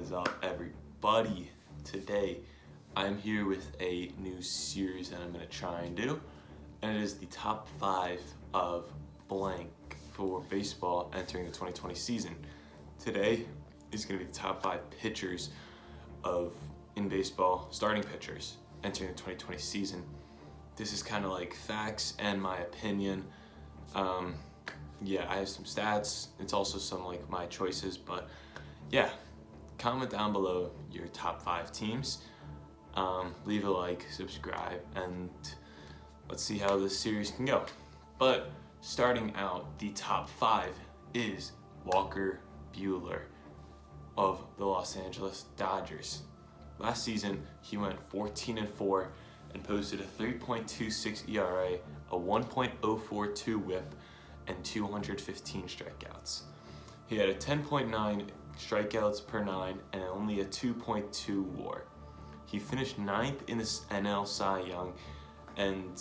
is up, everybody? Today I'm here with a new series that I'm going to try and do, and it is the top 5 of blank for baseball entering the 2020 season. Today is going to be the top 5 pitchers in baseball, starting pitchers entering the 2020 season. This is kind of like facts and my opinion. I have some stats. It's also some like my choices, but yeah, comment down below your top 5 teams. Leave a like, subscribe, and let's see how this series can go. But starting out, the top 5 is Walker Buehler of the Los Angeles Dodgers. Last season, he went 14-4 and posted a 3.26 ERA, a 1.042 WHIP, and 215 strikeouts. He had a 10.9 strikeouts per 9 and only a 2.2 WAR. He finished 9th in the NL Cy Young, and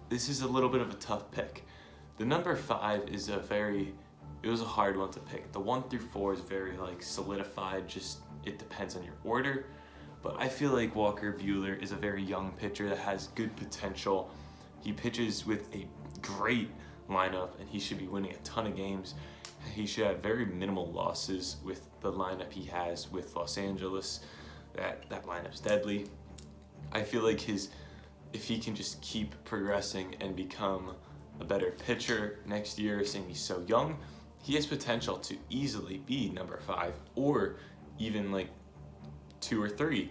this is a little bit of a tough pick. The number 5 is it was a hard one to pick. The 1 through 4 is very solidified, just it depends on your order. But I feel like Walker Buehler is a very young pitcher that has good potential. He pitches with a great lineup and he should be winning a ton of games. He should have very minimal losses with the lineup he has with Los Angeles. That lineup's deadly. I feel like if he can just keep progressing and become a better pitcher next year, saying he's so young, he has potential to easily be number 5 or even 2 or 3.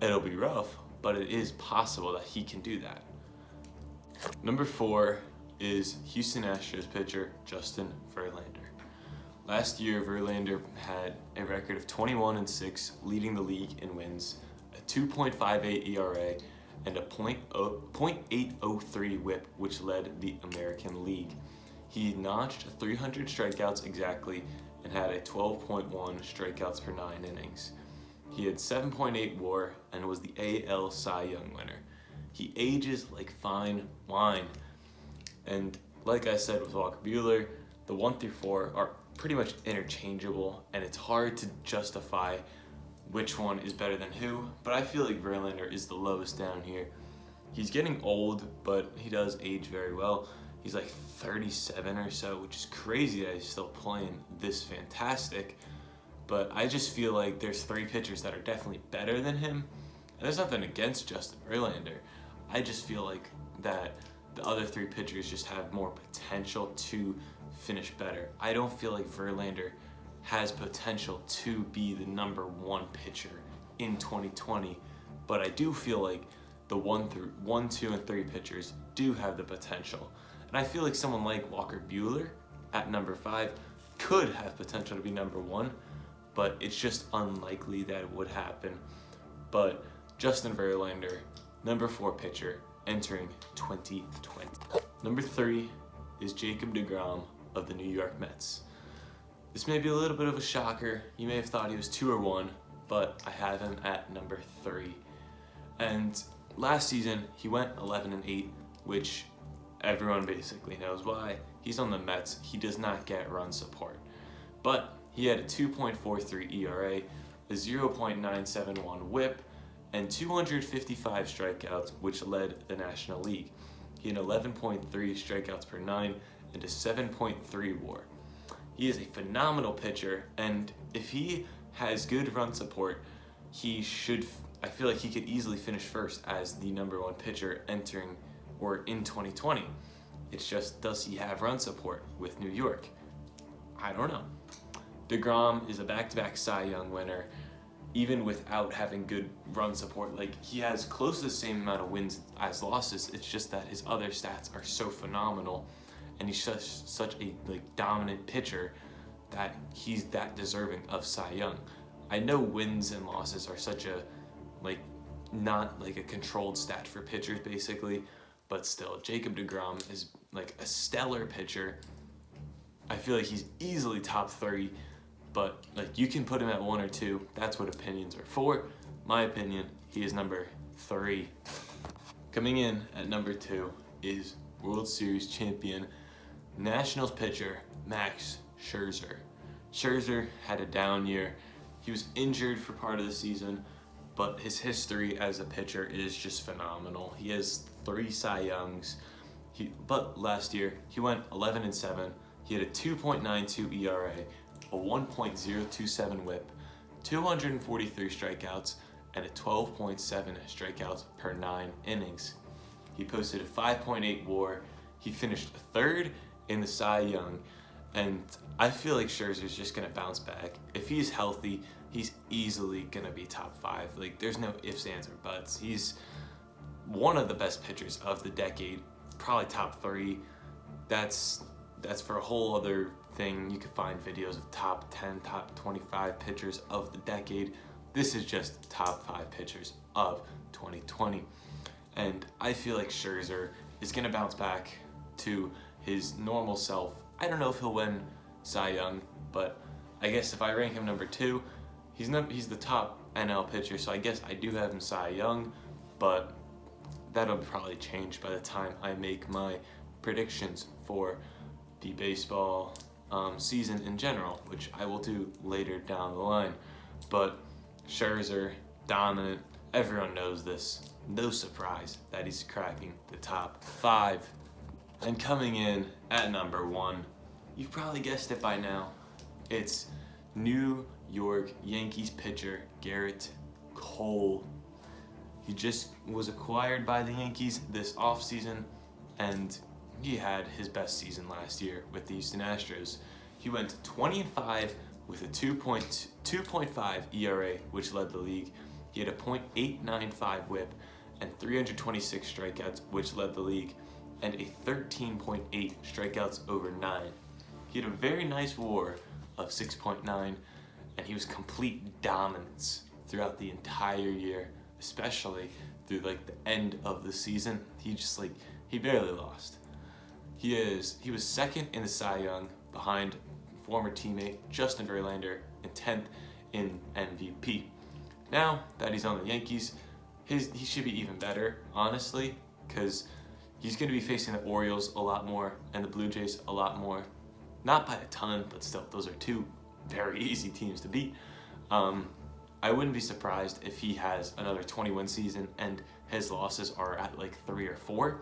It'll be rough, but it is possible that he can do that. Number 4 is Houston Astros pitcher Justin Verlander. Last year, Verlander had a record of 21-6, leading the league in wins, a 2.58 ERA, and a .803 WHIP, which led the American League. He notched 300 strikeouts exactly and had a 12.1 strikeouts per 9 innings. He had 7.8 WAR and was the AL Cy Young winner. He ages like fine wine. And like I said with Walker Buehler, the 1 through 4 are pretty much interchangeable, and it's hard to justify which one is better than who, but I feel like Verlander is the lowest down here. He's getting old, but he does age very well. He's 37 or so, which is crazy that he's still playing this fantastic. But I just feel like there's 3 pitchers that are definitely better than him. And there's nothing against Justin Verlander. I just feel like that the other 3 pitchers just have more potential to finish better. I don't feel like Verlander has potential to be the number 1 pitcher in 2020, but I do feel like the 1, 2, and 3 pitchers do have the potential. And I feel like someone like Walker Buehler at number 5 could have potential to be number 1, but it's just unlikely that it would happen. But Justin Verlander, number 4 pitcher entering 2020. Number 3 is Jacob deGrom of the New York Mets. This may be a little bit of a shocker. You may have thought he was 2 or 1, but I have him at number 3. And last season, he went 11-8, which everyone basically knows why. He's on the Mets. He does not get run support. But he had a 2.43 ERA, a 0.971 WHIP, and 255 strikeouts, which led the National League. He had 11.3 strikeouts per 9 and a 7.3 WAR. He is a phenomenal pitcher, and if he has good run support, I feel like he could easily finish first as the number 1 pitcher entering or in 2020. It's just, does he have run support with New York? I don't know. deGrom is a back-to-back Cy Young winner, even without having good run support. He has close to the same amount of wins as losses. It's just that his other stats are so phenomenal, and he's such a dominant pitcher that he's that deserving of Cy Young. I know wins and losses are such a not a controlled stat for pitchers basically, but still, Jacob deGrom is a stellar pitcher. I feel like he's easily top 3, but you can put him at 1 or 2. That's what opinions are for. My opinion, he is number 3. Coming in at number 2 is World Series champion Nationals pitcher Max Scherzer. Scherzer had a down year. He was injured for part of the season, but his history as a pitcher is just phenomenal. He has 3 Cy Youngs. But last year, he went 11-7. He had a 2.92 ERA, a 1.027 whip, 243 strikeouts, and a 12.7 strikeouts per 9 innings. He posted a 5.8 WAR. He finished 3rd in the Cy Young, and I feel like Scherzer's just gonna bounce back. If he's healthy, he's easily gonna be top 5. Like, there's no ifs, ands, or buts. He's one of the best pitchers of the decade, probably top 3. That's for a whole other thing. You can find videos of top 10, top 25 pitchers of the decade. This is just top 5 pitchers of 2020. And I feel like Scherzer is gonna bounce back to his normal self. I don't know if he'll win Cy Young, but I guess if I rank him number 2, he's the top NL pitcher, so I guess I do have him Cy Young, but that'll probably change by the time I make my predictions for the baseball season in general, which I will do later down the line. But Scherzer, dominant, everyone knows this. No surprise that he's cracking the top 5. And coming in at number 1, you've probably guessed it by now, it's New York Yankees pitcher Gerrit Cole. He just was acquired by the Yankees this offseason, and he had his best season last year with the Houston Astros. He went 20-5 with a 2.5 ERA, which led the league. He had a .895 whip and 326 strikeouts, which led the league, and a 13.8 strikeouts over 9. He had a very nice WAR of 6.9, and he was complete dominance throughout the entire year, especially through like the end of the season. He barely lost. He was 2nd in the Cy Young behind former teammate Justin Verlander and 10th in MVP. Now that he's on the Yankees, he should be even better, honestly, because he's going to be facing the Orioles a lot more and the Blue Jays a lot more. Not by a ton, but still, those are 2 very easy teams to beat. I wouldn't be surprised if he has another 20-win season and his losses are at like 3 or 4.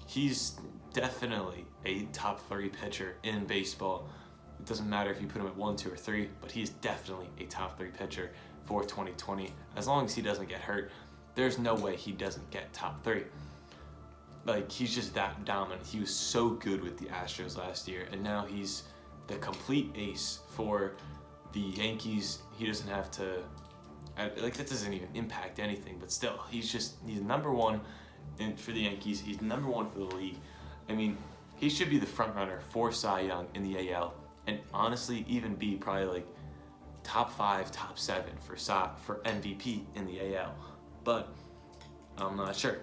He's definitely a top 3 pitcher in baseball. It doesn't matter if you put him at 1, 2, or 3, but he's definitely a top 3 pitcher for 2020. As long as he doesn't get hurt, there's no way he doesn't get top 3. Like, he's just that dominant. He was so good with the Astros last year, and now he's the complete ace for the Yankees. He doesn't have to, like, that doesn't even impact anything, but still, he's number 1 for the Yankees. He's number 1 for the league. I mean, he should be the front runner for Cy Young in the AL, and honestly, even be probably like top 5, top 7 for MVP in the AL. But I'm not sure.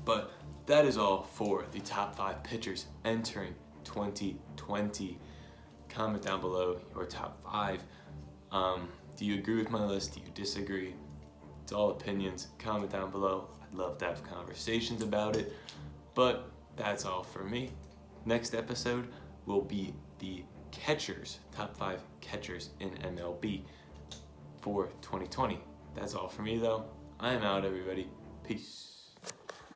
But that is all for the top 5 pitchers entering 2020. Comment down below your top 5. Do you agree with my list? Do you disagree? It's all opinions. Comment down below. I'd love to have conversations about it. But that's all for me. Next episode will be the catchers, top 5 catchers in MLB for 2020. That's all for me, though. I am out, everybody. Peace.